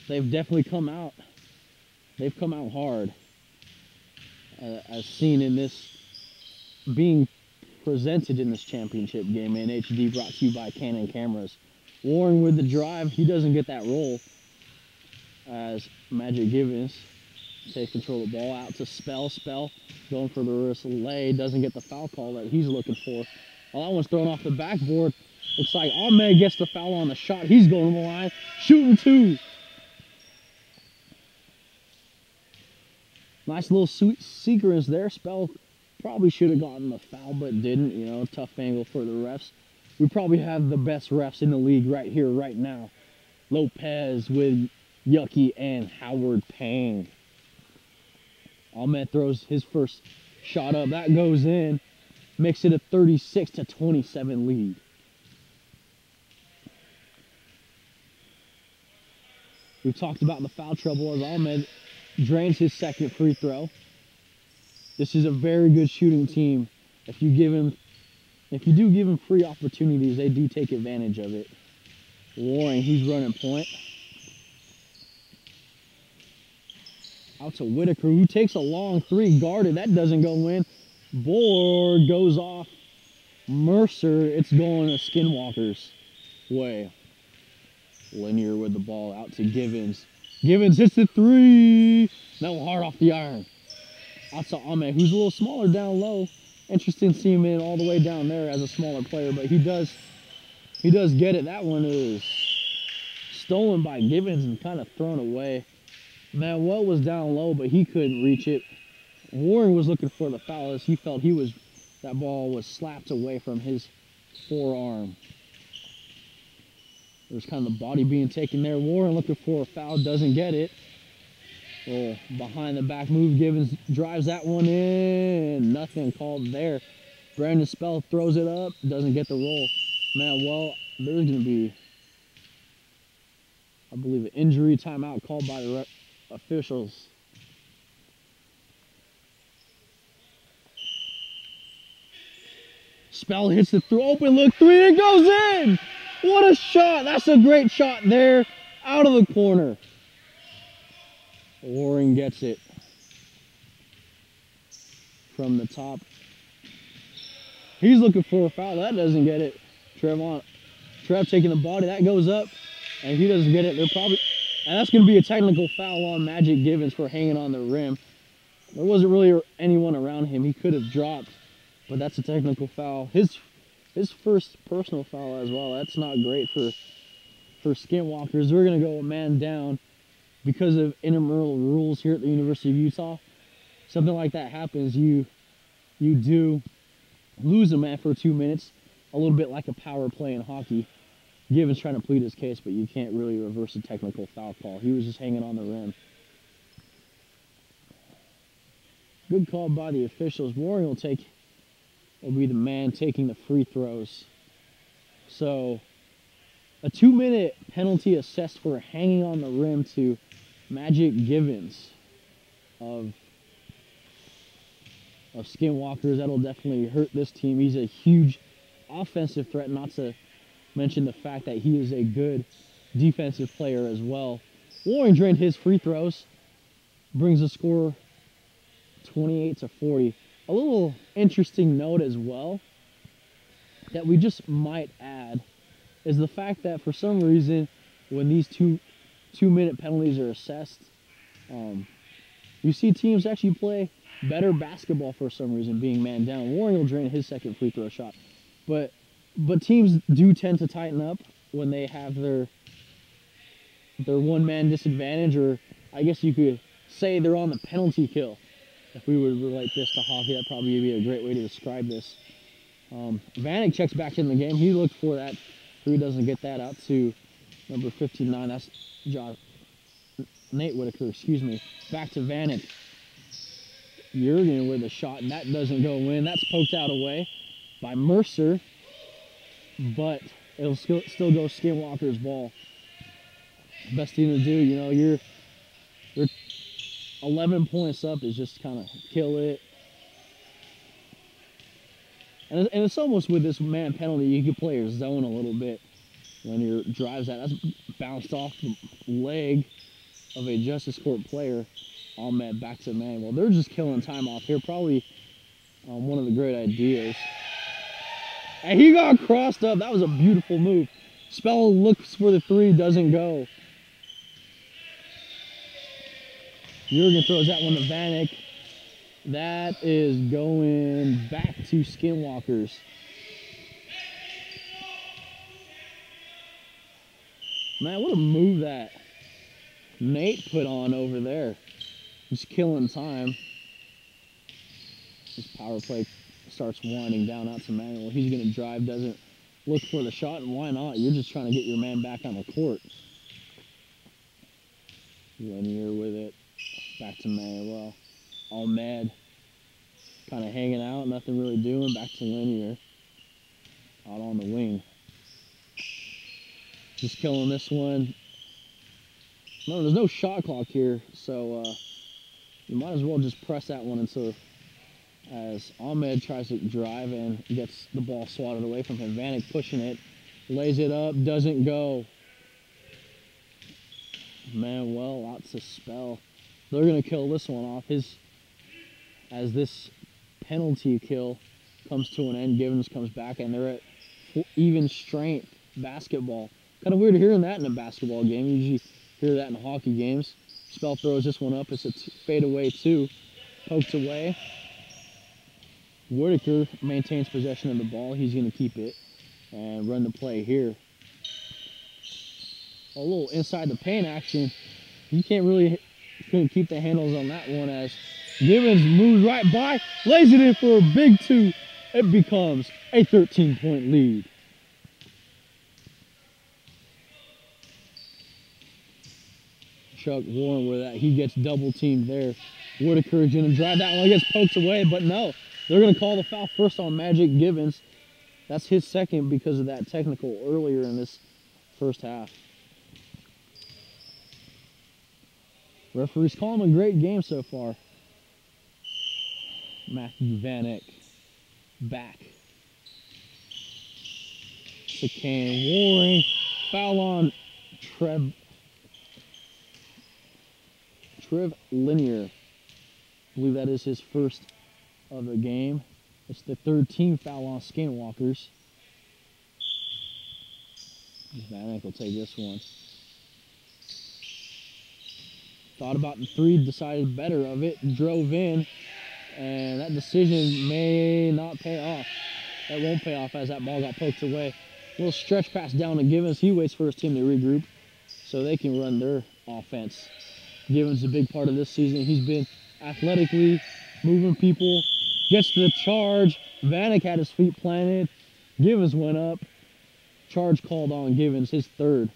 they've definitely come out. They've come out hard, as seen in this being presented in this championship game in HD, brought to you by Canon Cameras. Warren with the drive, he doesn't get that roll as Magic Givens takes control of the ball out to Spell. Spell going for the reverse lay, doesn't get the foul call that he's looking for. Well, that one's thrown off the backboard. Looks like Ahmed gets the foul on the shot. He's going to the line, shooting two. Nice little sequence there. Spell probably should have gotten the foul, but didn't. You know, tough angle for the refs. We probably have the best refs in the league right here, right now. Lopez with Yucky and Howard Payne. Ahmed throws his first shot up. That goes in. Makes it a 36-27 lead. We've talked about the foul trouble as Ahmed drains his second free throw. This is a very good shooting team. If you do give him free opportunities, they do take advantage of it. Warren, he's running point. Out to Whitaker, who takes a long three, guarded. That doesn't go in. Board goes off Mercer. It's going to Skinwalker's way. Linear with the ball out to Givens. Givens hits the three. No, hard off the iron. Out to Ahmed, who's a little smaller down low. Interesting to see him in all the way down there as a smaller player, but he does get it. That one is stolen by Givens and kind of thrown away. Manuel was down low, but he couldn't reach it. Warren was looking for the foul as he felt that ball was slapped away from his forearm. There's kind of the body being taken there. Warren looking for a foul, doesn't get it. Oh, behind the back move, Givens drives that one in. Nothing called there. Brandon Spell throws it up, doesn't get the roll. Manuel, there's going to be, I believe, an injury timeout called by the officials. Spell hits the open look three, it goes in! What a shot! That's a great shot there, out of the corner. Warren gets it from the top. He's looking for a foul, that doesn't get it. Trev taking the body, that goes up, and he doesn't get it. And that's going to be a technical foul on Magic Givens for hanging on the rim. There wasn't really anyone around him. He could have dropped, but that's a technical foul. His first personal foul as well. That's not great for Skinwalkers. We're going to go a man down because of intramural rules here at the University of Utah. Something like that happens, you do lose a man for 2 minutes, a little bit like a power play in hockey. Givens trying to plead his case, but you can't really reverse a technical foul call. He was just hanging on the rim. Good call by the officials. Warren will be the man taking the free throws. So a 2-minute penalty assessed for hanging on the rim to Magic Givens of Skinwalkers. That'll definitely hurt this team. He's a huge offensive threat, not to mention the fact that he is a good defensive player as well. Warren drained his free throws, brings the score 28-40. A little interesting note as well that we just might add is the fact that for some reason when these two-minute penalties are assessed, you see teams actually play better basketball for some reason, being man down. Warren will drain his second free throw shot, but teams do tend to tighten up when they have their one-man disadvantage, or I guess you could say they're on the penalty kill. If we would relate this to hockey, that'd probably be a great way to describe this. Vanek checks back in the game. He looked for that. He doesn't get that out to number 59. That's Nate Whitaker, excuse me. Back to Vanek. Jurgen with a shot, and that doesn't go in. That's poked out away by Mercer, but it'll still go Skinwalker's ball. Best thing to do, you know, you're 11 points up is just kind of kill it. And it's almost with this man penalty, you can play your zone a little bit when your drives that. That's bounced off the leg of a Justice Court player. Ahmed back to man. Well, they're just killing time off here. Probably one of the great ideas. And he got crossed up. That was a beautiful move. Spell looks for the three, doesn't go. Jurgen throws that one to Vanek. That is going back to Skinwalkers. Man, what a move that Nate put on over there. Just killing time. This power play starts winding down out to Manuel. He's going to drive, doesn't look for the shot, and why not? You're just trying to get your man back on the court. Linear with it. Back to Manuel. All mad. Kind of hanging out, nothing really doing. Back to Linear. Out on the wing. Just killing this one. No, there's no shot clock here, so you might as well just press that one until as Ahmed tries to drive and gets the ball swatted away from him. Vanek pushing it, lays it up, doesn't go. Manuel out to Spell. They're going to kill this one off. As this penalty kill comes to an end, Givens comes back, and they're at even strength basketball. Kind of weird hearing that in a basketball game. You usually hear that in hockey games. Spell throws this one up. It's a fadeaway two. Poked away. Whitaker maintains possession of the ball. He's going to keep it and run the play here. A little inside the paint action. You couldn't keep the handles on that one as Givens moves right by, lays it in for a big two. It becomes a 13-point lead. Chuck Warren with that. He gets double teamed there. Whitaker's going to drive that one. He gets poked away, but no. They're going to call the foul first on Magic Givens. That's his second because of that technical earlier in this first half. Referee's calling a great game so far. Matthew Vanek back. Chicane Warring. Foul on Trev Linear. I believe that is his first of the game. It's the third team foul on Skinwalkers. Vanek will take this one. Thought about the three, decided better of it, drove in, and that decision may not pay off. That won't pay off as that ball got poked away. A little stretch pass down to Givens. He waits for his team to regroup so they can run their offense. Givens a big part of this season. He's been athletically moving people, gets the charge. Vanek had his feet planted. Givens went up. Charge called on Givens, his third.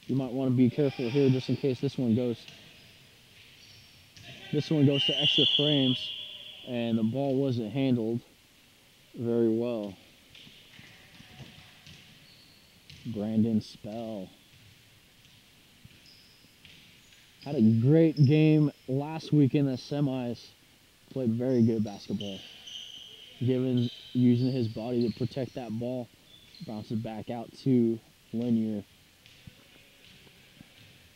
You might want to be careful here just in case this one goes. This one goes to extra frames, and the ball wasn't handled very well. Brandon Spell. Had a great game last week in the semis. Played very good basketball. Givens using his body to protect that ball. Bounces back out to Linear.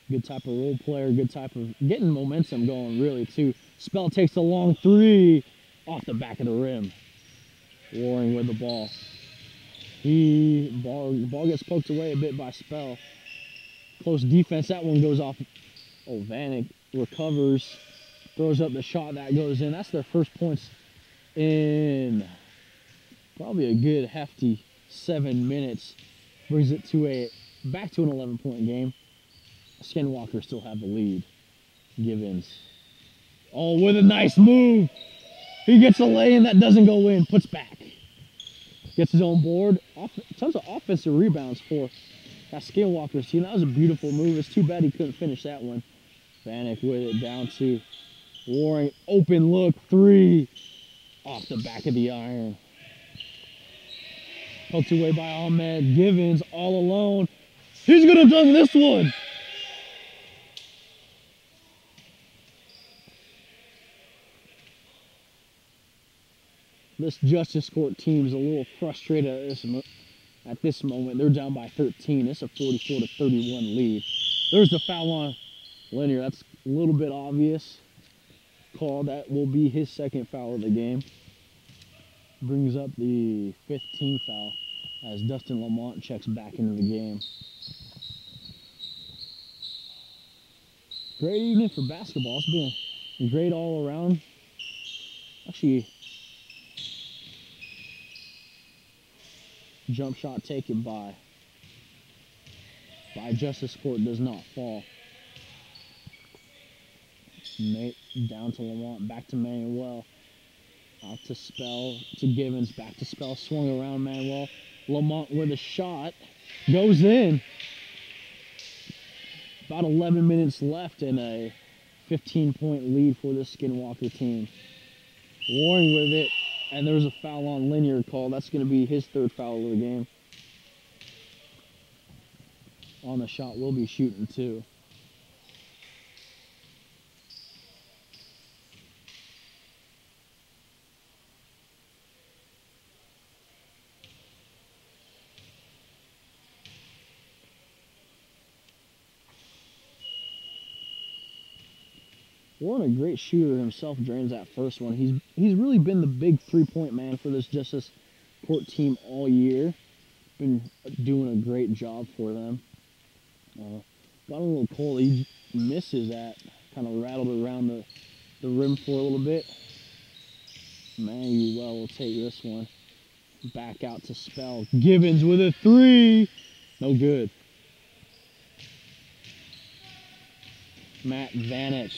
Good type of role player, good type of getting momentum going really too. Spell takes a long three off the back of the rim. Warring with the ball. Ball gets poked away a bit by Spell. Close defense, that one goes off. Oh, Vanek recovers, throws up the shot, that goes in. That's their first points in probably a good hefty 7 minutes. Brings it to back to an 11-point game. Skinwalkers still have the lead. Givens. Oh, with a nice move. He gets a lay-in that doesn't go in. Puts back. Gets his own board. Tons of offensive rebounds for that Skinwalkers team. That was a beautiful move. It's too bad he couldn't finish that one. Vanek with it down to Warring. Open look. Three. Off the back of the iron. Poked away by Ahmed. Givens all alone. He's going to dunk this one. This Justice Court team is a little frustrated at this moment. They're down by 13. It's a 44-31 lead. There's the foul on Linear, that's a little bit obvious call. That will be his second foul of the game. Brings up the 15th foul as Dustin Lamont checks back into the game. Great evening for basketball. It's been great all around. Actually, jump shot taken by Justice Court does not fall. Nate down to Lamont, back to Manuel. Out to Spell, to Givens, back to Spell, swung around Manuel. Lamont with a shot, goes in. About 11 minutes left and a 15-point lead for the Skinwalker team. Warring with it, and there's a foul on Linear call. That's going to be his third foul of the game. On the shot, will be shooting too. Warren, a great shooter himself, drains that first one. He's really been the big three-point man for this Justice Court team all year. Been doing a great job for them. Got a little cold. He misses that. Kind of rattled around the rim for a little bit. Manuel will take this one. Back out to Spell. Givens with a three. No good. Matt Vanek.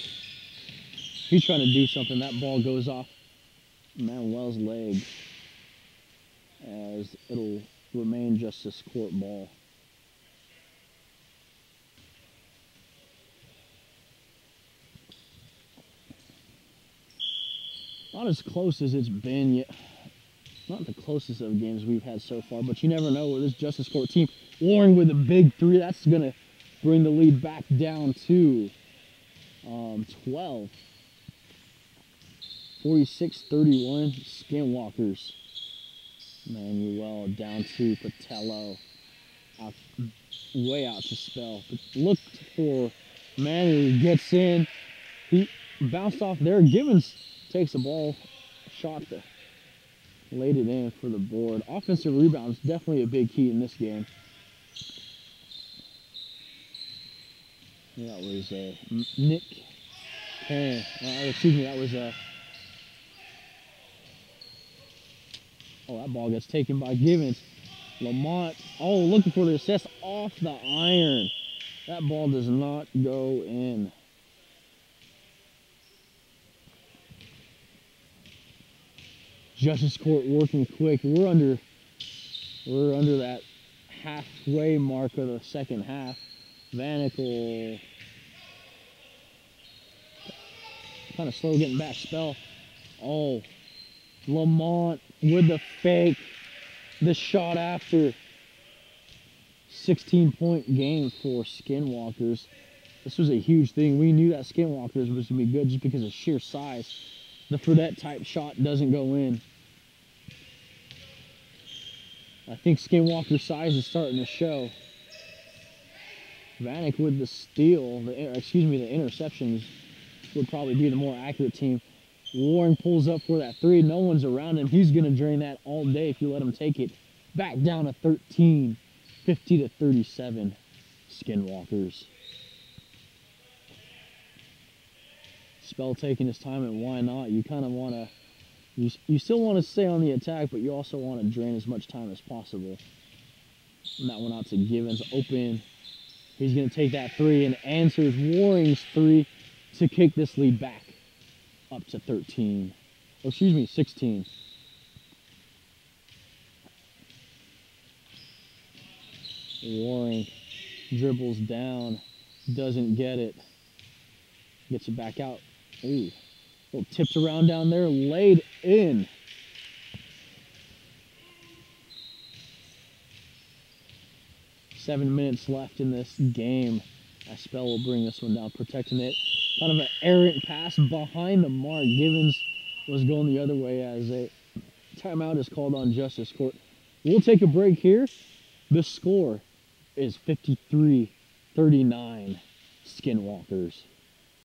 He's trying to do something. That ball goes off Manuel's leg as it'll remain Justice Court ball. Not as close as it's been yet. Not the closest of games we've had so far, but you never know with this Justice Court team. Warren with a big three. That's going to bring the lead back down to 12. 46-31, Skinwalkers. Manuel down to Patello. Way out to Spell. But look for Manu, gets in. He bounced off there. Givens takes the ball, shot laid it in for the board. Offensive rebounds, definitely a big key in this game. That was Nick Perrin. Excuse me, that was oh, that ball gets taken by Givens. Lamont, oh, looking for the assist off the iron. That ball does not go in. Justice Court working quick. We're under that halfway mark of the second half. Vanek will kind of slow getting back. Spell. Oh, Lamont with the fake. The shot after. 16-point game for Skinwalkers. This was a huge thing. We knew that Skinwalkers was going to be good just because of sheer size. The Fredette type shot doesn't go in. I think Skinwalker's size is starting to show. Vanek with the steal, the interceptions would probably be the more accurate team. Warren pulls up for that three. No one's around him. He's going to drain that all day if you let him take it. Back down to 13, 50-37, Skinwalkers. Spell taking his time, and why not? You kind of want to, you still want to stay on the attack, but you also want to drain as much time as possible. And that one out to Givens, open. He's going to take that three and answers Warring's three to kick this lead back up to 13. Oh, excuse me, 16. Warring dribbles down, doesn't get it. Gets it back out. Ooh, little tipped around down there, laid in. Seven minutes left in this game. Spell will bring this one down, protecting it. Kind of an errant pass behind the mark. Givens was going the other way as a timeout is called on Justice Court. We'll take a break here. The score is 53-39. skinwalkers.